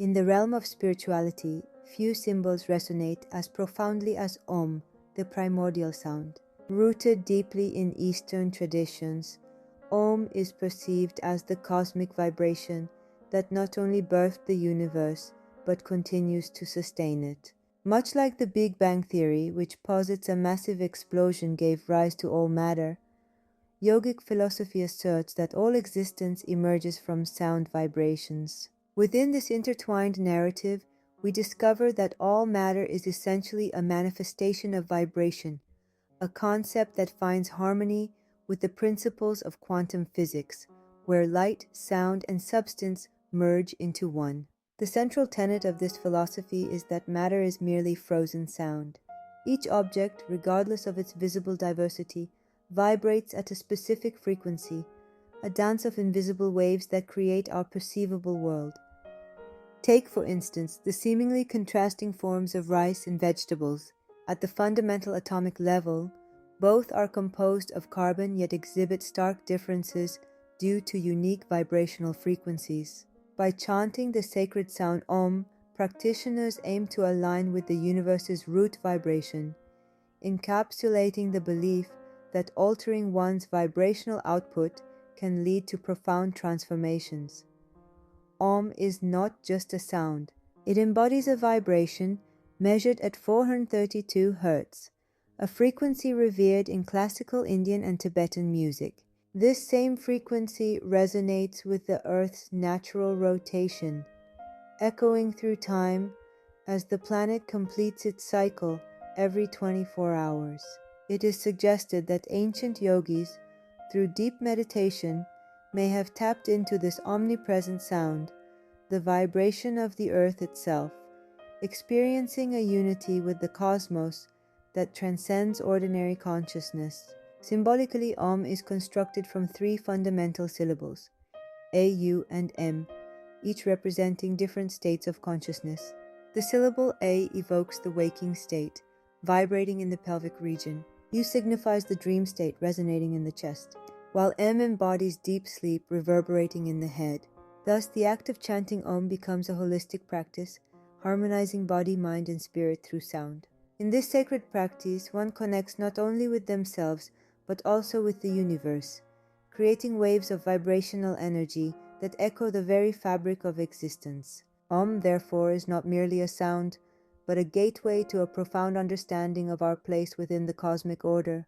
In the realm of spirituality, few symbols resonate as profoundly as Om, the primordial sound. Rooted deeply in Eastern traditions, Om is perceived as the cosmic vibration that not only birthed the universe but continues to sustain it. Much like the Big Bang Theory, which posits a massive explosion gave rise to all matter, yogic philosophy asserts that all existence emerges from sound vibrations. Within this intertwined narrative, we discover that all matter is essentially a manifestation of vibration, a concept that finds harmony with the principles of quantum physics, where light, sound, and substance merge into one. The central tenet of this philosophy is that matter is merely frozen sound. Each object, regardless of its visible diversity, vibrates at a specific frequency, a dance of invisible waves that create our perceivable world. Take, for instance, the seemingly contrasting forms of rice and vegetables. At the fundamental atomic level, both are composed of carbon yet exhibit stark differences due to unique vibrational frequencies. By chanting the sacred sound Om, practitioners aim to align with the universe's root vibration, encapsulating the belief that altering one's vibrational output can lead to profound transformations. Om is not just a sound. It embodies a vibration measured at 432 Hz, a frequency revered in classical Indian and Tibetan music. This same frequency resonates with the Earth's natural rotation, echoing through time as the planet completes its cycle every 24 hours. It is suggested that ancient yogis, through deep meditation, may have tapped into this omnipresent sound, the vibration of the earth itself, experiencing a unity with the cosmos that transcends ordinary consciousness. Symbolically, Om is constructed from three fundamental syllables, A, U, and M, each representing different states of consciousness. The syllable A evokes the waking state, vibrating in the pelvic region. U signifies the dream state, resonating in the chest, while M embodies deep sleep, reverberating in the head. Thus, the act of chanting Om becomes a holistic practice, harmonizing body, mind, and spirit through sound. In this sacred practice, one connects not only with themselves, but also with the universe, creating waves of vibrational energy that echo the very fabric of existence. Om, therefore, is not merely a sound, but a gateway to a profound understanding of our place within the cosmic order.